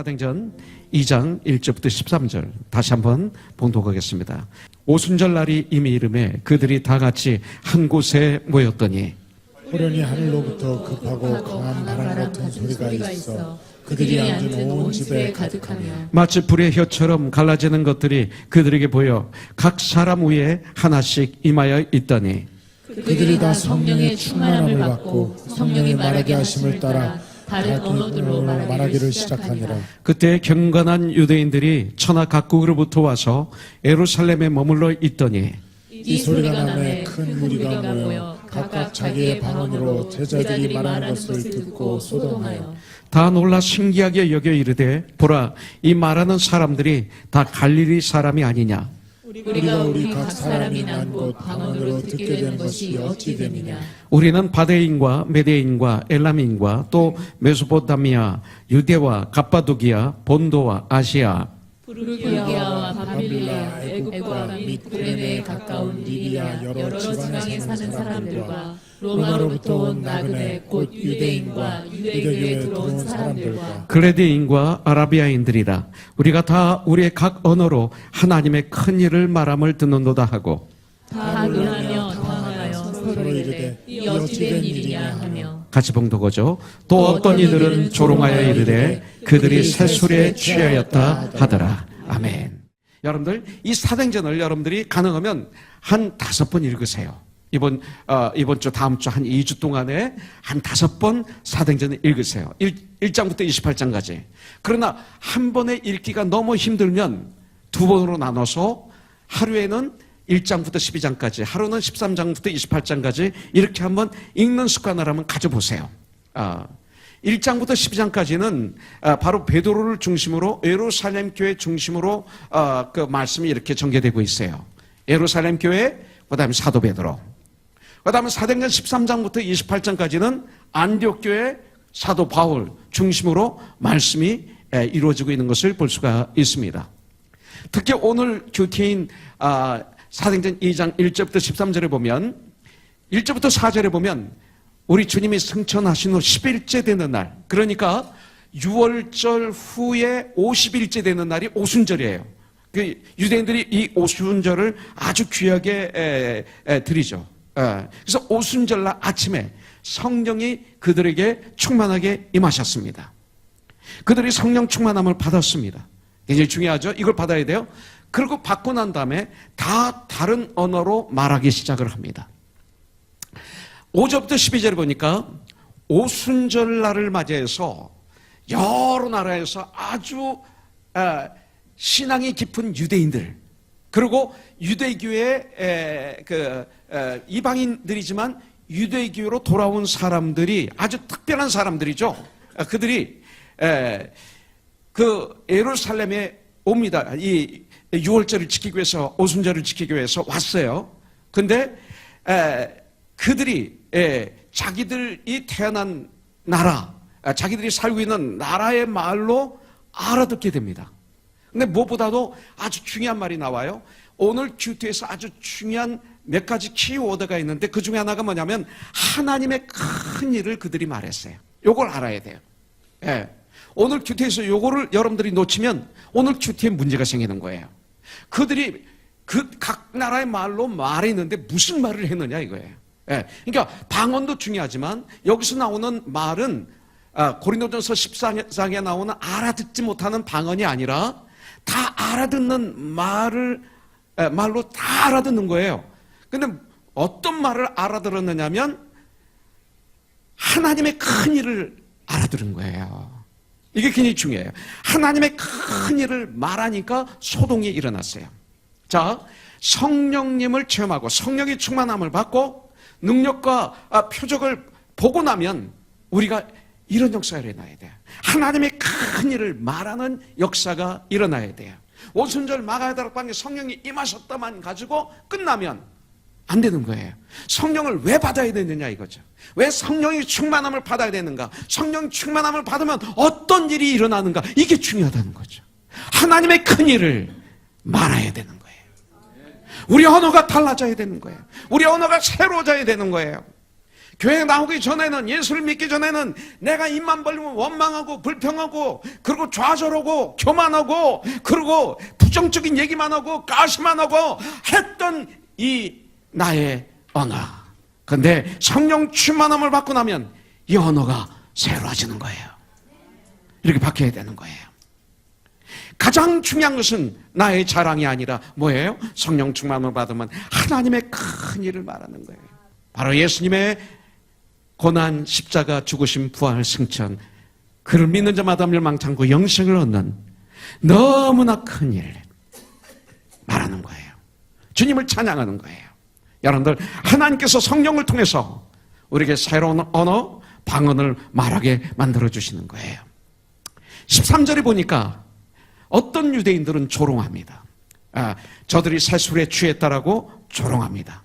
사도행전 2장 1절부터 13절 다시 한번 봉독하겠습니다. 오순절 날이 이미 이르매 그들이 다 같이 한 곳에 모였더니 호련히 하늘로부터 급하고 강한 바람 같은 소리가 있어 그들이 앉은 온 집에 가득하며 마치 불의 혀처럼 갈라지는 것들이 그들에게 보여 각 사람 위에 하나씩 임하여 있더니 그들이 다 성령의 충만함을 받고 성령이 말하게 하심을 따라 다른 언어들로 말하기를 시작하니라. 그때 경건한 유대인들이 천하 각국으로부터 와서 예루살렘에 머물러 있더니 이 소리가 나매 큰 무리가 모여 각각 자기의 방언으로 제자들이 말하는 것을 듣고 소동하여 다 놀라 신기하게 여겨 이르되 보라 이 말하는 사람들이 다 갈릴리 사람이 아니냐. 우리가 우리 각 사람이 난 곳 방언으로 듣게 된 것이 어찌 됨이냐. 우리는 바데인과 메데인과 엘람인과 또 메소포타미아, 유대와 갑바도기아, 본도와 아시아, 부르기아와 바빌리아, 애국과 및 구레네에 가까운 리비아 여러 지방에 사는 사람들과 로마로부터 온 나그네 곧 유대인과 유대교에 들어온 사람들과 글레디인과 아라비아인들이라. 우리가 다 우리의 각 언어로 하나님의 큰 일을 말함을 듣는도다 하고 다 논하며 당하여 서로 이르되 이 어찌 된 일이냐 하며 같이 봉독하죠. 또 어떤 이들은 조롱하여 이르되 그들이 새술에 취하였다 하더라. 아멘. 여러분들 이 사도행전을 여러분들이 가능하면 한 5번 읽으세요. 이번 주 다음 주 한 2주 동안에 한 5번 사도행전을 읽으세요. 1장부터 28장까지. 그러나 한 번에 읽기가 너무 힘들면 2번으로 나눠서 하루에는 1장부터 12장까지, 하루는 13장부터 28장까지 이렇게 한번 읽는 습관을 한번 가져보세요. 1장부터 12장까지는 바로 베드로를 중심으로 예루살렘 교회 중심으로 그 말씀이 이렇게 전개되고 있어요. 예루살렘 교회, 그 다음에 사도 베드로. 그 다음에 사도행전 13장부터 28장까지는 안디옥 교회 사도 바울 중심으로 말씀이 이루어지고 있는 것을 볼 수가 있습니다. 특히 오늘 큐티인 사도행전 2장 1절부터 13절에 보면 1절부터 4절에 보면 우리 주님이 승천하신 후 10일째 되는 날, 그러니까 6월절 후에 50일째 되는 날이 오순절이에요. 그 유대인들이 이 오순절을 아주 귀하게 드리죠. 그래서 오순절날 아침에 성령이 그들에게 충만하게 임하셨습니다. 그들이 성령 충만함을 받았습니다. 굉장히 중요하죠. 이걸 받아야 돼요. 그리고 받고 난 다음에 다 다른 언어로 말하기 시작을 합니다. 5절부터 12절에 보니까 오순절날을 맞이해서 여러 나라에서 아주 신앙이 깊은 유대인들, 그리고 유대교의 이방인들이지만 유대교로 돌아온 사람들이 아주 특별한 사람들이죠. 그들이 그 예루살렘에 옵니다. 이 6월절을 지키기 위해서, 오순절을 지키기 위해서 왔어요. 근데 그들이 자기들이 태어난 나라, 자기들이 살고 있는 나라의 말로 알아듣게 됩니다. 근데 무엇보다도 아주 중요한 말이 나와요. 오늘 큐티에서 아주 중요한 몇 가지 키워드가 있는데 그 중에 하나가 뭐냐면 하나님의 큰 일을 그들이 말했어요. 요걸 알아야 돼요. 오늘 큐티에서 요거를 여러분들이 놓치면 오늘 큐티에 문제가 생기는 거예요. 그들이 그 각 나라의 말로 말했는데 무슨 말을 했느냐 이거예요. 그러니까 방언도 중요하지만 여기서 나오는 말은 고린도전서 14장에 나오는 알아듣지 못하는 방언이 아니라 다 알아듣는 말로 다 알아듣는 거예요. 근데 어떤 말을 알아들었느냐면 하나님의 큰 일을 알아들은 거예요. 이게 굉장히 중요해요. 하나님의 큰 일을 말하니까 소동이 일어났어요. 자, 성령님을 체험하고 성령의 충만함을 받고 능력과 표적을 보고 나면 우리가 이런 역사가 일어나야 돼요. 하나님의 큰 일을 말하는 역사가 일어나야 돼요. 오순절 마가다락방에 성령이 임하셨다만 가지고 끝나면 안 되는 거예요. 성령을 왜 받아야 되느냐 이거죠. 왜 성령의 충만함을 받아야 되는가? 성령 충만함을 받으면 어떤 일이 일어나는가? 이게 중요하다는 거죠. 하나님의 큰 일을 말해야 되는 거예요. 우리 언어가 달라져야 되는 거예요. 우리 언어가 새로워져야 되는 거예요. 교회 나오기 전에는, 예수를 믿기 전에는 내가 입만 벌리면 원망하고 불평하고 그리고 좌절하고 교만하고 그리고 부정적인 얘기만 하고 가시만 하고 했던 이 나의 언어. 그런데 성령 충만함을 받고 나면 이 언어가 새로워지는 거예요. 이렇게 바뀌어야 되는 거예요. 가장 중요한 것은 나의 자랑이 아니라 뭐예요? 성령 충만함을 받으면 하나님의 큰 일을 말하는 거예요. 바로 예수님의 고난, 십자가, 죽으심, 부활, 승천, 그를 믿는 자마다 멸망치 않고 영생을 얻는 너무나 큰 일 말하는 거예요. 주님을 찬양하는 거예요. 여러분들, 하나님께서 성령을 통해서 우리에게 새로운 언어, 방언을 말하게 만들어주시는 거예요. 13절에 보니까 어떤 유대인들은 조롱합니다. 저들이 새술에 취했다라고 조롱합니다.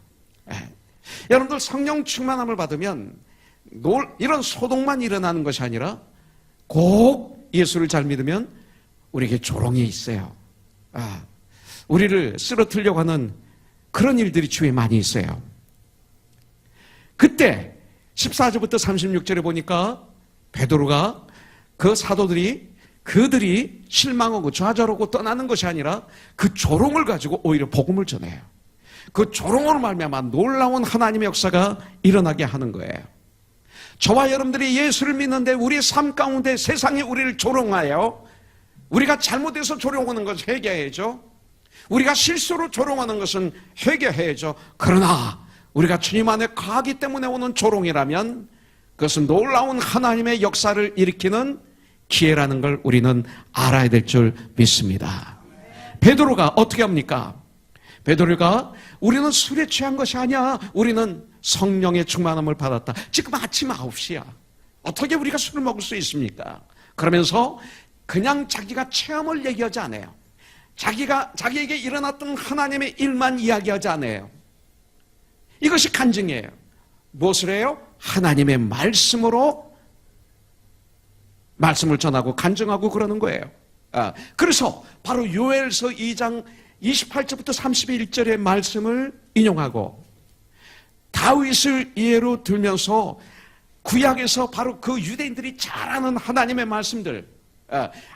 여러분들, 성령 충만함을 받으면 이런 소동만 일어나는 것이 아니라 꼭 예수를 잘 믿으면 우리에게 조롱이 있어요. 우리를 쓰러뜨리려고 하는 그런 일들이 주위에 많이 있어요. 그때 14절부터 36절에 보니까 베드로가 그 사도들이 그들이 실망하고 좌절하고 떠나는 것이 아니라 그 조롱을 가지고 오히려 복음을 전해요. 그 조롱으로 말미암아 놀라운 하나님의 역사가 일어나게 하는 거예요. 저와 여러분들이 예수를 믿는데 우리의 삶 가운데 세상이 우리를 조롱하여, 우리가 잘못해서 조롱하는 것을 회개해야죠. 우리가 실수로 조롱하는 것은 회개해야죠. 그러나 우리가 주님 안에 거하기 때문에 오는 조롱이라면 그것은 놀라운 하나님의 역사를 일으키는 기회라는 걸 우리는 알아야 될 줄 믿습니다. 베드로가 어떻게 합니까? 베드로가 우리는 술에 취한 것이 아니야. 우리는 성령의 충만함을 받았다. 지금 아침 9시야. 어떻게 우리가 술을 먹을 수 있습니까? 그러면서 그냥 자기가 체험을 얘기하지 않아요. 자기에게 일어났던 하나님의 일만 이야기하지 않아요. 이것이 간증이에요. 무엇을 해요? 하나님의 말씀으로 말씀을 전하고 간증하고 그러는 거예요. 그래서 바로 요엘서 2장 28절부터 31절의 말씀을 인용하고 다윗을 예로 들면서 구약에서 바로 그 유대인들이 잘 아는 하나님의 말씀들,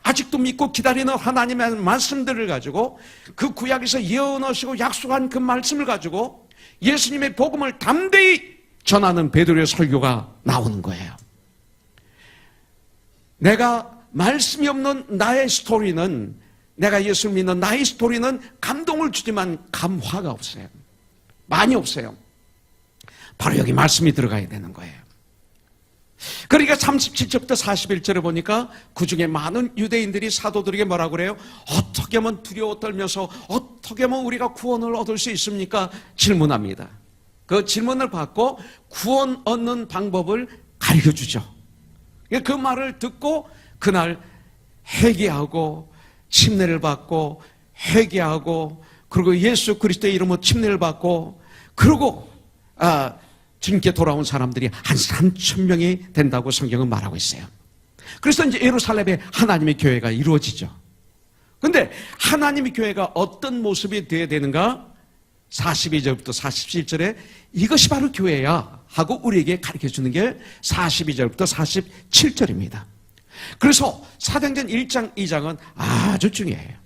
아직도 믿고 기다리는 하나님의 말씀들을 가지고 그 구약에서 예언하시고 약속한 그 말씀을 가지고 예수님의 복음을 담대히 전하는 베드로의 설교가 나오는 거예요. 내가 말씀이 없는 나의 스토리는, 내가 예수를 믿는 나의 스토리는 감동을 주지만 감화가 없어요. 많이 없어요. 바로 여기 말씀이 들어가야 되는 거예요. 그러니까 37절부터 41절에 보니까 그 중에 많은 유대인들이 사도들에게 뭐라고 그래요? 어떻게 하면 두려워 떨면서 어떻게 하면 우리가 구원을 얻을 수 있습니까? 질문합니다. 그 질문을 받고 구원 얻는 방법을 가르쳐주죠. 그 말을 듣고 그날 회개하고 침례를 받고 회개하고 그리고 예수 그리스도의 이름으로 침례를 받고 그리고 주님께 돌아온 사람들이 한 3,000명이 된다고 성경은 말하고 있어요. 그래서 이제 예루살렘에 하나님의 교회가 이루어지죠. 그런데 하나님의 교회가 어떤 모습이 되어야 되는가? 42절부터 47절에 이것이 바로 교회야 하고 우리에게 가르쳐주는 게 42절부터 47절입니다. 그래서 사도행전 1장 2장은 아주 중요해요.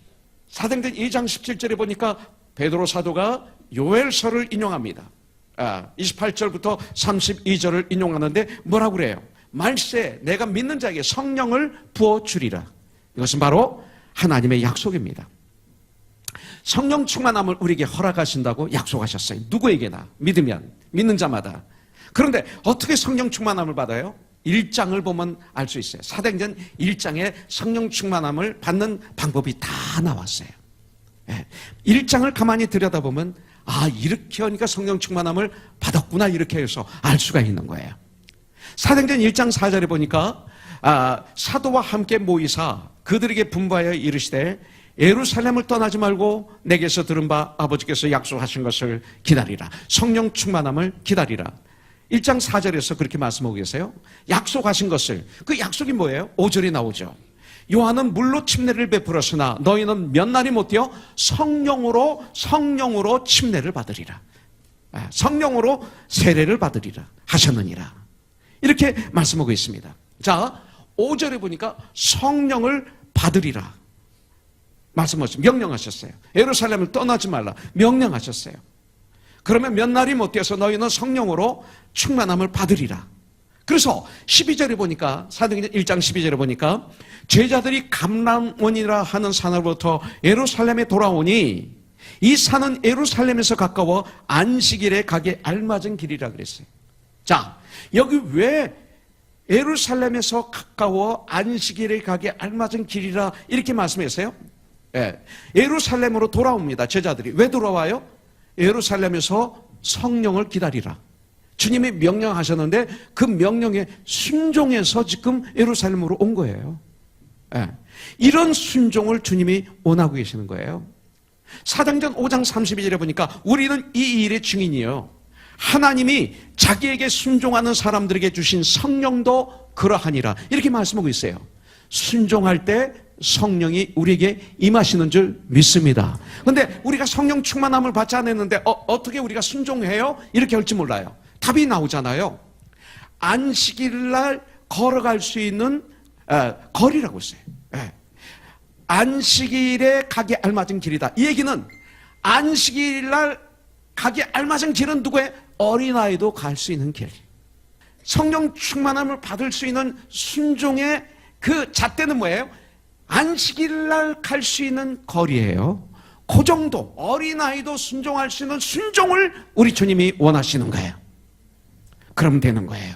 사도행전 2장 17절에 보니까 베드로 사도가 요엘서를 인용합니다. 28절부터 32절을 인용하는데 뭐라고 그래요? 말세 내가 믿는 자에게 성령을 부어주리라. 이것은 바로 하나님의 약속입니다. 성령 충만함을 우리에게 허락하신다고 약속하셨어요. 누구에게나 믿으면, 믿는 자마다. 그런데 어떻게 성령 충만함을 받아요? 1장을 보면 알 수 있어요. 사도행전 1장에 성령 충만함을 받는 방법이 다 나왔어요. 1장을 가만히 들여다보면 이렇게 하니까 성령 충만함을 받았구나 이렇게 해서 알 수가 있는 거예요. 사도행전 1장 4절에 보니까 사도와 함께 모이사 그들에게 분부하여 이르시되 예루살렘을 떠나지 말고 내게서 들은 바 아버지께서 약속하신 것을 기다리라. 성령 충만함을 기다리라. 1장 4절에서 그렇게 말씀하고 계세요. 약속하신 것을, 그 약속이 뭐예요? 5절에 나오죠. 요한은 물로 침례를 베풀었으나 너희는 몇 날이 못 되어 성령으로 침례를 받으리라. 성령으로 세례를 받으리라 하셨느니라. 이렇게 말씀하고 있습니다. 자, 5절에 보니까 성령을 받으리라 말씀하셨어요. 명령하셨어요. 예루살렘을 떠나지 말라 명령하셨어요. 그러면 몇 날이 못 되어서 너희는 성령으로 충만함을 받으리라. 그래서 12절에 보니까, 사도행전 1장 12절에 보니까 제자들이 감람원이라 하는 산으로부터 예루살렘에 돌아오니 이 산은 예루살렘에서 가까워 안식일에 가기에 알맞은 길이라 그랬어요. 자, 여기 왜 예루살렘에서 가까워 안식일에 가기에 알맞은 길이라 이렇게 말씀했어요? 예루살렘으로 돌아옵니다. 제자들이. 왜 돌아와요? 예루살렘에서 성령을 기다리라. 주님이 명령하셨는데 그 명령에 순종해서 지금 예루살렘으로 온 거예요. 이런 순종을 주님이 원하고 계시는 거예요. 사도행전 5장 32절에 보니까 우리는 이 일의 증인이요, 하나님이 자기에게 순종하는 사람들에게 주신 성령도 그러하니라 이렇게 말씀하고 있어요. 순종할 때 성령이 우리에게 임하시는 줄 믿습니다. 그런데 우리가 성령 충만함을 받지 않았는데 어떻게 우리가 순종해요? 이렇게 할지 몰라요. 답이 나오잖아요. 안식일날 걸어갈 수 있는 거리라고 했어요. 안식일에 가기에 알맞은 길이다. 이 얘기는 안식일날 가기에 알맞은 길은 누구의? 어린아이도 갈 수 있는 길. 성령 충만함을 받을 수 있는 순종의 그 잣대는 뭐예요? 안식일날 갈 수 있는 거리예요. 그 정도 어린아이도 순종할 수 있는 순종을 우리 주님이 원하시는 거예요. 그럼 되는 거예요.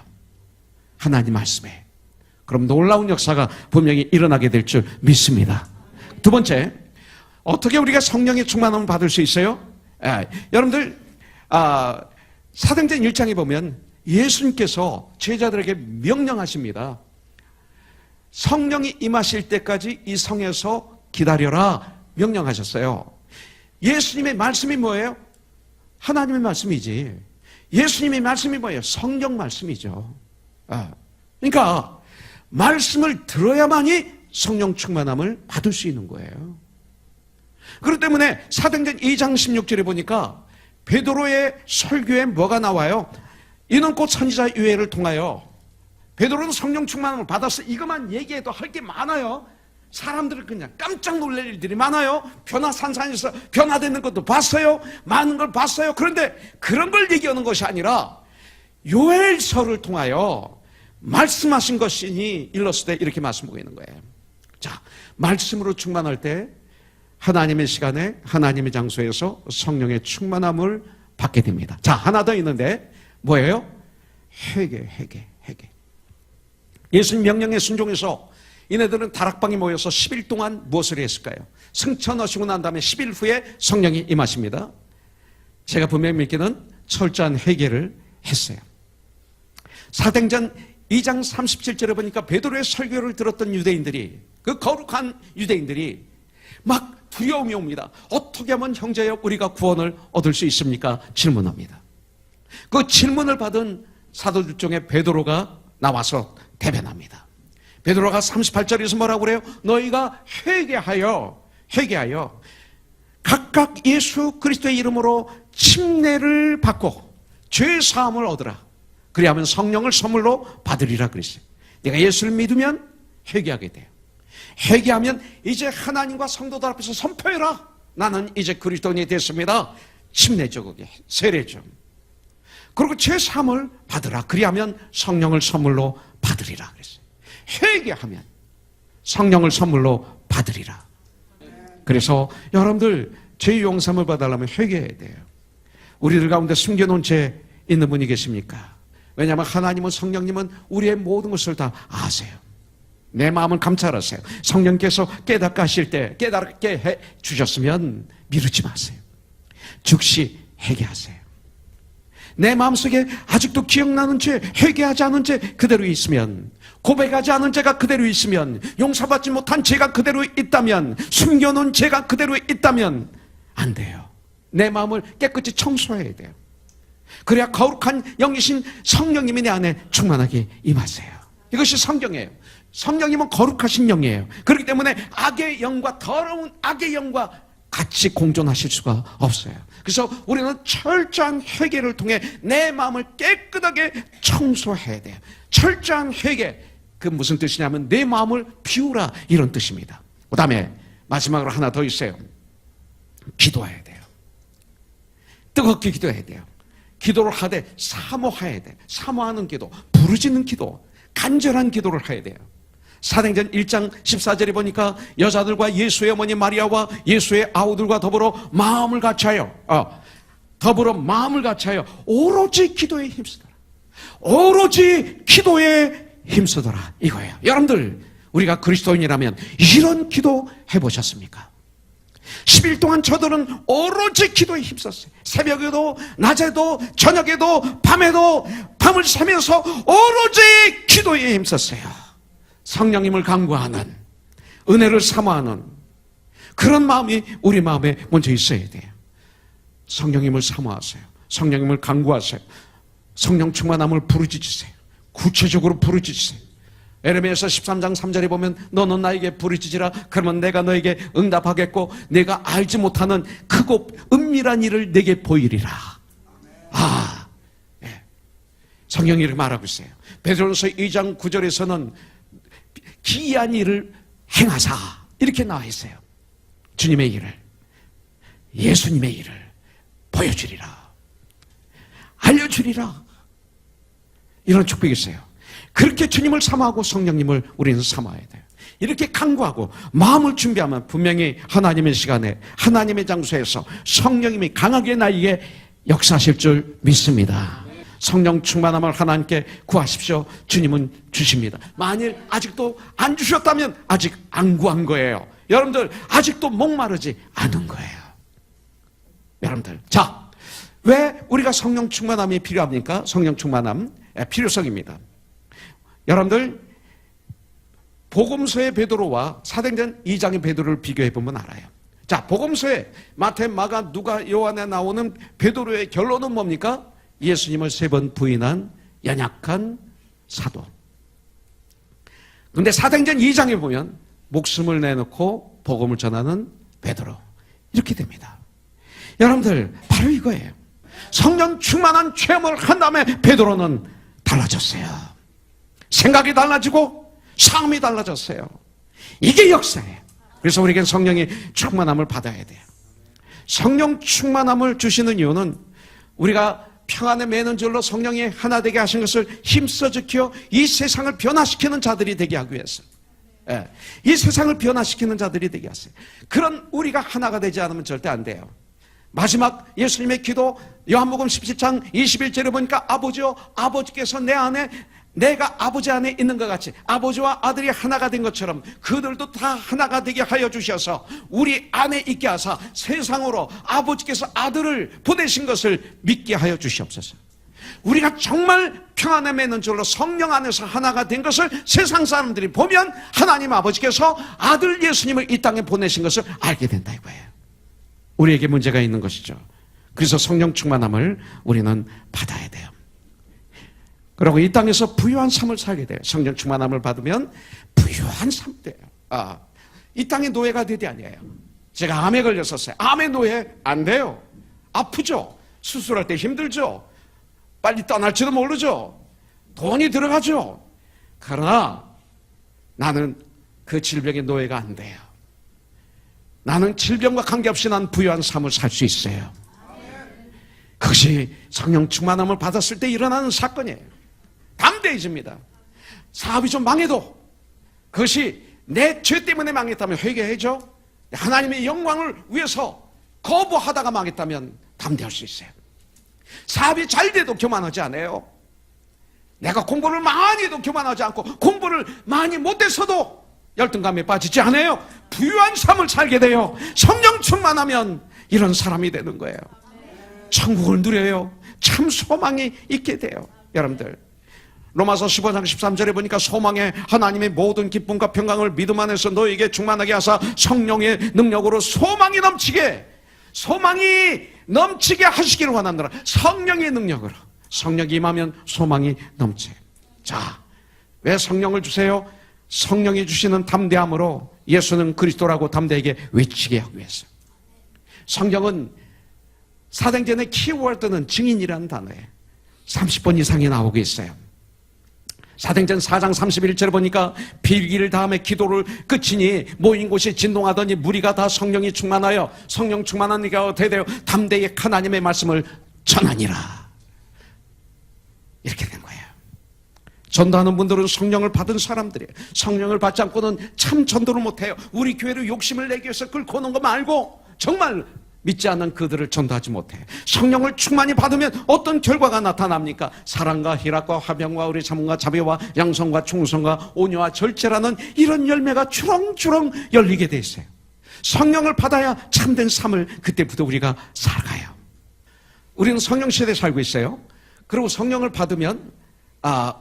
하나님 말씀에. 그럼 놀라운 역사가 분명히 일어나게 될 줄 믿습니다. 두 번째, 어떻게 우리가 성령의 충만함을 받을 수 있어요? 여러분들 사도행전 1장에 보면 예수님께서 제자들에게 명령하십니다. 성령이 임하실 때까지 이 성에서 기다려라 명령하셨어요. 예수님의 말씀이 뭐예요? 하나님의 말씀이지. 예수님의 말씀이 뭐예요? 성령 말씀이죠. 그러니까 말씀을 들어야만이 성령 충만함을 받을 수 있는 거예요. 그렇기 때문에 사도행전 2장 16절에 보니까 베드로의 설교에 뭐가 나와요? 이는 곧 선지자 유에를 통하여, 베드로는 성령 충만함을 받았어. 이것만 얘기해도 할 게 많아요. 사람들을 그냥 깜짝 놀랄 일들이 많아요. 변화산산에서 변화되는 것도 봤어요. 많은 걸 봤어요. 그런데 그런 걸 얘기하는 것이 아니라 요엘서를 통하여 말씀하신 것이니 일렀을 때 이렇게 말씀하고 있는 거예요. 자, 말씀으로 충만할 때 하나님의 시간에 하나님의 장소에서 성령의 충만함을 받게 됩니다. 자, 하나 더 있는데 뭐예요? 회개. 예수님 명령에 순종해서 이네들은 다락방에 모여서 10일 동안 무엇을 했을까요? 승천하시고 난 다음에 10일 후에 성령이 임하십니다. 제가 분명히 믿기는 철저한 회개를 했어요. 사도행전 2장 37절에 보니까 베드로의 설교를 들었던 유대인들이, 그 거룩한 유대인들이 막 두려움이 옵니다. 어떻게 하면 형제여 우리가 구원을 얻을 수 있습니까? 질문합니다. 그 질문을 받은 사도들 중에 베드로가 나와서 대변합니다. 베드로가 38절에서 뭐라고 그래요? 너희가 회개하여 각각 예수 그리스도의 이름으로 침례를 받고 죄 사함을 얻으라. 그리하면 성령을 선물로 받으리라 그랬어요. 내가 예수를 믿으면 회개하게 돼요. 회개하면 이제 하나님과 성도들 앞에서 선포해라. 나는 이제 그리스도인이 됐습니다. 침례죠, 그게 세례죠. 그리고 죄 사함을 받으라. 그리하면 성령을 선물로 받으리라 그랬어요. 회개하면 성령을 선물로 받으리라. 그래서 여러분들 죄 용서를 받으려면 회개해야 돼요. 우리들 가운데 숨겨놓은 죄 있는 분이 계십니까? 왜냐하면 하나님은, 성령님은 우리의 모든 것을 다 아세요. 내 마음을 감찰하세요. 성령께서 깨닫게 하실 때 깨닫게 해 주셨으면 미루지 마세요. 즉시 회개하세요. 내 마음속에 아직도 기억나는 죄, 회개하지 않은 죄 그대로 있으면, 고백하지 않은 죄가 그대로 있으면, 용서받지 못한 죄가 그대로 있다면, 숨겨놓은 죄가 그대로 있다면 안 돼요. 내 마음을 깨끗이 청소해야 돼요. 그래야 거룩한 영이신 성령님이 내 안에 충만하게 임하세요. 이것이 성경이에요. 성령님은 거룩하신 영이에요. 그렇기 때문에 악의 영과, 더러운 악의 영과 같이 공존하실 수가 없어요. 그래서 우리는 철저한 회개를 통해 내 마음을 깨끗하게 청소해야 돼요. 철저한 회개, 그 무슨 뜻이냐면 내 마음을 비우라, 이런 뜻입니다. 그 다음에 마지막으로 하나 더 있어요. 기도해야 돼요. 뜨겁게 기도해야 돼요. 기도를 하되 사모해야 돼요. 사모하는 기도, 부르짖는 기도, 간절한 기도를 해야 돼요. 사도행전 1장 14절에 보니까 여자들과 예수의 어머니 마리아와 예수의 아우들과 더불어 마음을 같이하여 오로지 기도에 힘쓰더라. 오로지 기도에 힘쓰더라, 이거예요. 여러분들, 우리가 그리스도인이라면 이런 기도 해보셨습니까? 10일 동안 저들은 오로지 기도에 힘썼어요. 새벽에도 낮에도 저녁에도 밤에도 밤을 새면서 오로지 기도에 힘썼어요. 성령님을 간구하는, 은혜를 사모하는 그런 마음이 우리 마음에 먼저 있어야 돼요. 성령님을 사모하세요. 성령님을 간구하세요. 성령 충만함을 부르짖으세요. 구체적으로 부르짖으세요. 에레미야서 13장 3절에 보면 너는 나에게 부르짖으라, 그러면 내가 너에게 응답하겠고 내가 알지 못하는 크고 은밀한 일을 내게 보이리라. 예. 성령이 이렇게 말하고 있어요. 베드로전서 2장 9절에서는 기이한 일을 행하사, 이렇게 나와 있어요. 주님의 일을, 예수님의 일을 보여주리라, 알려주리라, 이런 축복이 있어요. 그렇게 주님을 사모하고 성령님을 우리는 사모해야 돼요. 이렇게 간구하고 마음을 준비하면 분명히 하나님의 시간에, 하나님의 장소에서 성령님이 강하게 나에게 역사하실 줄 믿습니다. 성령 충만함을 하나님께 구하십시오. 주님은 주십니다. 만일 아직도 안 주셨다면 아직 안 구한 거예요. 여러분들, 아직도 목마르지 않은 거예요. 여러분들, 자, 왜 우리가 성령 충만함이 필요합니까? 성령 충만함 필요성입니다. 여러분들, 복음서의 베드로와 사도행전 2장의 베드로를 비교해 보면 알아요. 자, 복음서에 마태, 마가, 누가, 요한에 나오는 베드로의 결론은 뭡니까? 예수님을 3번 부인한 연약한 사도. 그런데 사도행전 2장에 보면 목숨을 내놓고 복음을 전하는 베드로, 이렇게 됩니다. 여러분들, 바로 이거예요. 성령 충만한 체험을 한 다음에 베드로는 달라졌어요. 생각이 달라지고 삶이 달라졌어요. 이게 역사예요. 그래서 우리에겐 성령의 충만함을 받아야 돼요. 성령 충만함을 주시는 이유는 우리가 평안에 매는 줄로 성령이 하나 되게 하신 것을 힘써 지켜 이 세상을 변화시키는 자들이 되게 하기 위해서, 이 세상을 변화시키는 자들이 되게 하세요. 그런 우리가 하나가 되지 않으면 절대 안 돼요. 마지막 예수님의 기도, 요한복음 17장 21절에 보니까 아버지여, 아버지께서 내 안에, 내가 아버지 안에 있는 것 같이 아버지와 아들이 하나가 된 것처럼 그들도 다 하나가 되게 하여 주셔서 우리 안에 있게 하사 세상으로 아버지께서 아들을 보내신 것을 믿게 하여 주시옵소서. 우리가 정말 평안에 매는 줄로 성령 안에서 하나가 된 것을 세상 사람들이 보면 하나님 아버지께서 아들 예수님을 이 땅에 보내신 것을 알게 된다, 이거예요. 우리에게 문제가 있는 것이죠. 그래서 성령 충만함을 우리는 받아야 돼요. 그리고 이 땅에서 부유한 삶을 살게 돼요. 성령 충만함을 받으면 부유한 삶 돼요. 이 땅의 노예가 되지 아니에요. 제가 암에 걸렸었어요. 암의 노예 안 돼요. 아프죠. 수술할 때 힘들죠. 빨리 떠날지도 모르죠. 돈이 들어가죠. 그러나 나는 그 질병의 노예가 안 돼요. 나는 질병과 관계없이 난 부유한 삶을 살 수 있어요. 그것이 성령 충만함을 받았을 때 일어나는 사건이에요. 담대해집니다. 사업이 좀 망해도 그것이 내 죄 때문에 망했다면 회개해줘. 하나님의 영광을 위해서 거부하다가 망했다면 담대할 수 있어요. 사업이 잘 돼도 교만하지 않아요. 내가 공부를 많이 해도 교만하지 않고 공부를 많이 못해서도 열등감에 빠지지 않아요. 부유한 삶을 살게 돼요. 성령 충만하면 이런 사람이 되는 거예요. 천국을 누려요. 참 소망이 있게 돼요. 여러분들, 로마서 15장 13절에 보니까 소망의 하나님의 모든 기쁨과 평강을 믿음 안에서 너에게 충만하게 하사 성령의 능력으로 소망이 넘치게 하시기를 원하노라. 성령의 능력으로, 성령이 임하면 소망이 넘쳐요. 자, 왜 성령을 주세요? 성령이 주시는 담대함으로 예수는 그리스도라고 담대하게 외치게 하기 위해서. 성경은 사도행전의 키워드는 증인이라는 단어에 30번 이상이 나오고 있어요. 사도행전 4장 31절에 보니까 빌기를 다음에 기도를 끝이니 모인 곳이 진동하더니 무리가 다 성령이 충만하여 성령 충만한 이가 되되어 담대히 하나님의 말씀을 전하니라. 이렇게 된 거예요. 전도하는 분들은 성령을 받은 사람들이에요. 성령을 받지 않고는 참 전도를 못해요. 우리 교회로 욕심을 내기 위해서 끌고 오는 거 말고 정말 믿지 않는 그들을 전도하지 못해요. 성령을 충만히 받으면 어떤 결과가 나타납니까? 사랑과 희락과 화평과 우리 참음과 자비와 양성과 충성과 온유와 절제라는 이런 열매가 주렁주렁 열리게 돼 있어요. 성령을 받아야 참된 삶을 그때부터 우리가 살아가요. 우리는 성령 시대에 살고 있어요. 그리고 성령을 받으면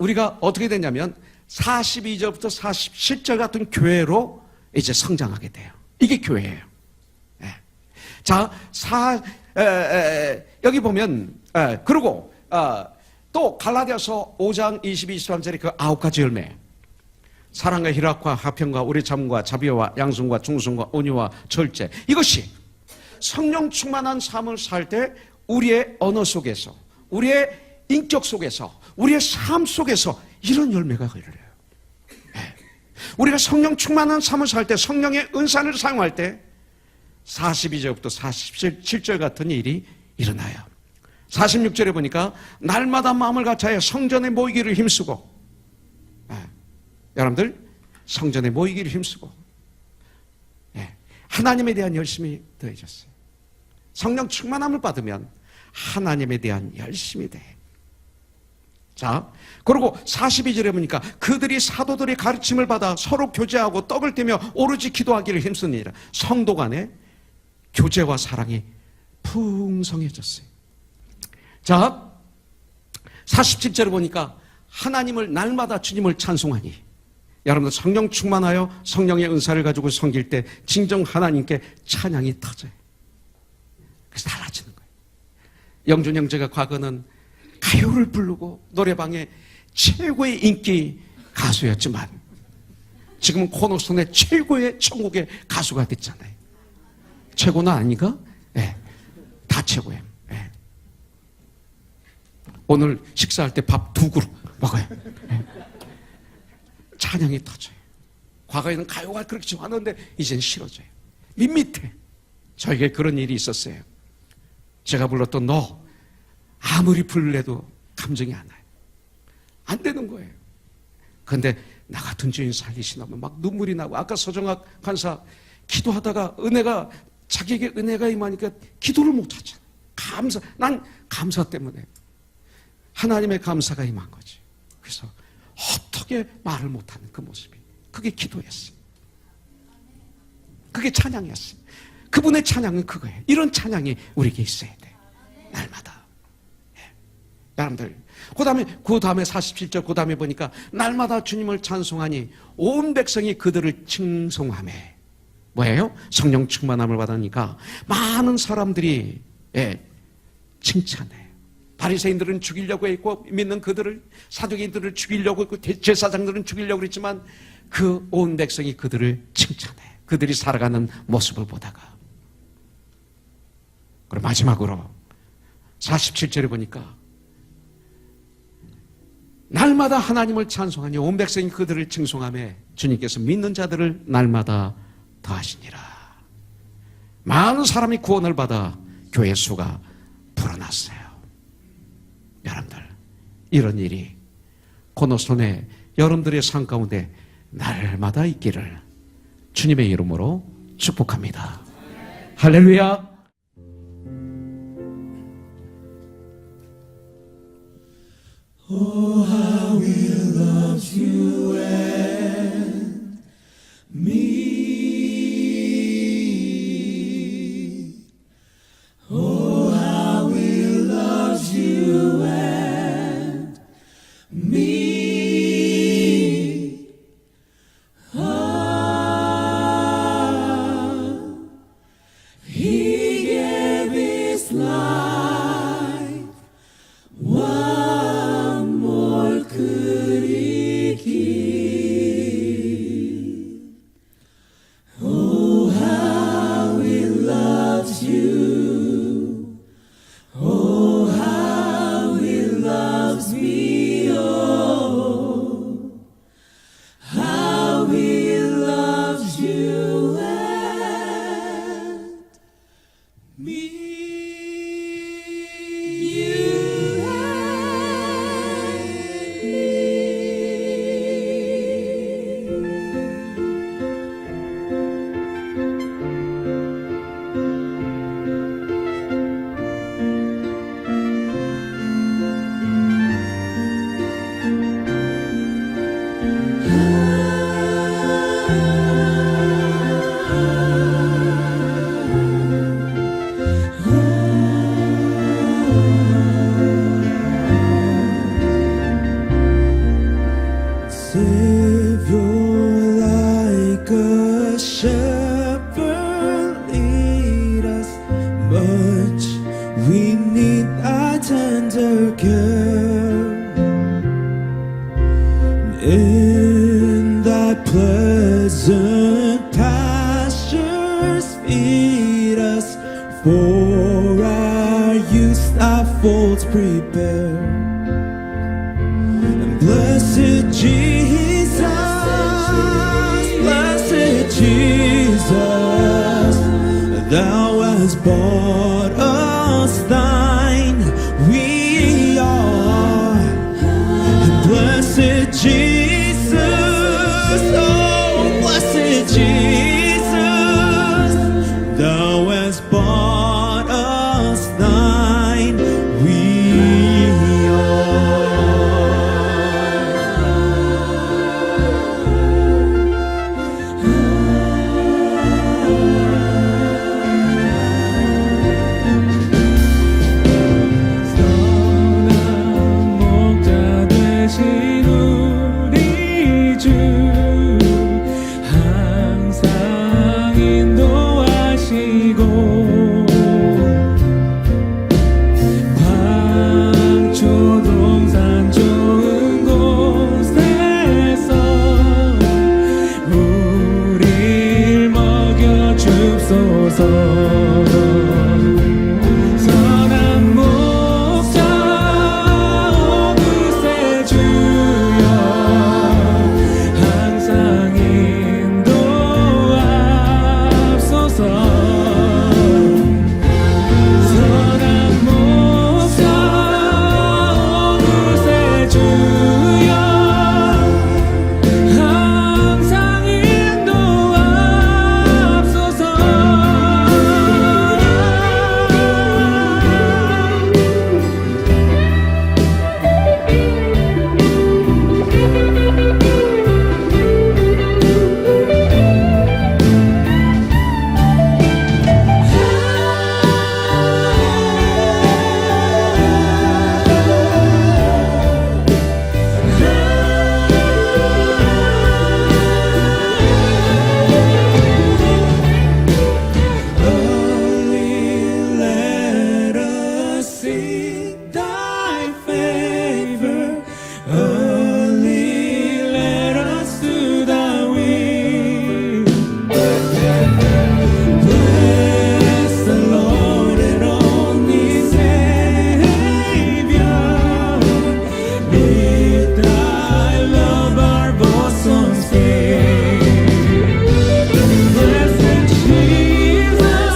우리가 어떻게 되냐면 42절부터 47절 같은 교회로 이제 성장하게 돼요. 이게 교회예요. 자, 여기 보면, 그리고, 또 갈라디아서 5장 22, 23절에 그 9가지 열매. 사랑과 희락과 화평과 우리 참과 자비와 양성과 충성과 온유와 절제. 이것이 성령 충만한 삶을 살 때 우리의 언어 속에서, 우리의 인격 속에서, 우리의 삶 속에서 이런 열매가 흘러요. 우리가 성령 충만한 삶을 살 때, 성령의 은사를 사용할 때 42절부터 47절 같은 일이 일어나요. 46절에 보니까 날마다 마음을 같이하여 성전에 모이기를 힘쓰고, 여러분들 성전에 모이기를 힘쓰고, 하나님에 대한 열심이 더해졌어요. 성령 충만함을 받으면 하나님에 대한 열심이 돼. 자, 그리고 42절에 보니까 그들이 사도들의 가르침을 받아 서로 교제하고 떡을 떼며 오로지 기도하기를 힘쓰니라. 성도 간에 교제와 사랑이 풍성해졌어요. 자, 47절에 보니까 하나님을 날마다 주님을 찬송하니, 여러분들 성령 충만하여 성령의 은사를 가지고 섬길 때 진정 하나님께 찬양이 터져요. 그래서 달라지는 거예요. 영준 형제가 과거는 가요를 부르고 노래방의 최고의 인기 가수였지만 지금은 코너스톤의 최고의 천국의 가수가 됐잖아요. 최고는 아닌가? 네, 다 최고예요. 네. 오늘 식사할 때 밥 2그릇 먹어요. 네. 찬양이 터져요. 과거에는 가요가 그렇게 좋았는데 이제는 싫어져요. 밋밋해. 저에게 그런 일이 있었어요. 제가 불렀던 너 아무리 부르래도 감정이 안 와요. 안 되는 거예요. 그런데 나 같은 주인 살리시나면 막 눈물이 나고, 아까 서정학 간사 기도하다가 자기에게 은혜가 임하니까 기도를 못 하잖아요. 난 감사 때문에 하나님의 감사가 임한 거지. 그래서 어떻게 말을 못하는 그 모습이, 그게 기도였어요. 그게 찬양이었어요. 그분의 찬양은 그거예요. 이런 찬양이 우리에게 있어야 돼. 날마다. 여러분들, 그 다음에 47절 그 다음에 보니까 날마다 주님을 찬송하니 온 백성이 그들을 칭송하며, 뭐예요? 성령 충만함을 받으니까 많은 사람들이 칭찬해요. 바리새인들은 죽이려고 했고, 믿는 그들을, 사두개인들을 죽이려고 했고, 제사장들은 죽이려고 했지만 그 온 백성이 그들을 칭찬해. 그들이 살아가는 모습을 보다가. 그리고 마지막으로 47절에 보니까 날마다 하나님을 찬송하니 온 백성이 그들을 칭송하며 주님께서 믿는 자들을 날마다 더하시니라. 많은 사람이 구원을 받아 교회 수가 불어났어요. 여러분들, 이런 일이 코너손에 여러분들의 삶 가운데 날마다 있기를 주님의 이름으로 축복합니다. 할렐루야. Oh, how he loves you and me. Oh, how he loves you and me. Ah, he gave his life. What more could he give? pleasant pastures feed us, for our use thy folds prepare. And blessed Jesus, thou hast bought us thine, we are. And blessed Jesus, oh blessed Jesus, thou hast bought us thine, we are. 선한 목자 오 구세주여 항상 인도하옵소서. 선한 목자 오 구세주여 항상 인도하옵소서. Let us seek thy favor. Early let us do thy will. Bless the Lord and only Savior. With thy love our bosoms fill. Blessed Jesus,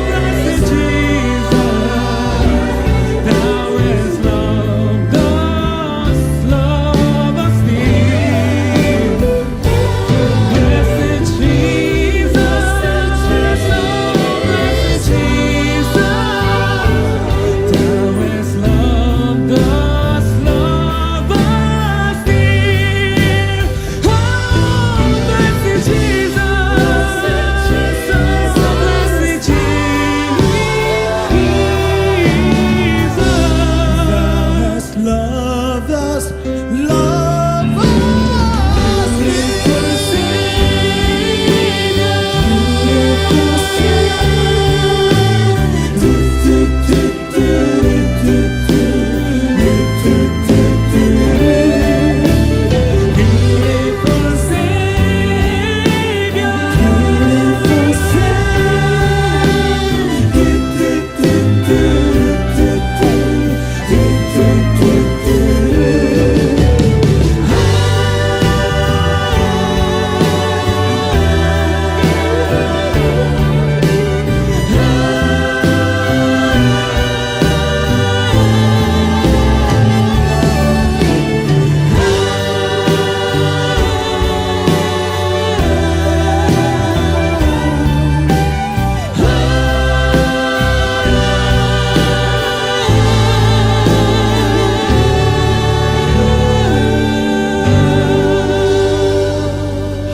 blessed Jesus, thou hast loved us still. Blessed Jesus, blessed Jesus, thou hast loved us still. Oh, blessed Jesus, blessed Jesus, Thou hast loved us, love us.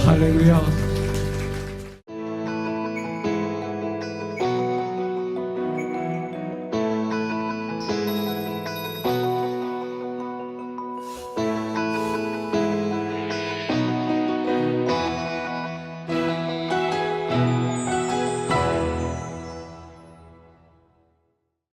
할렐루야.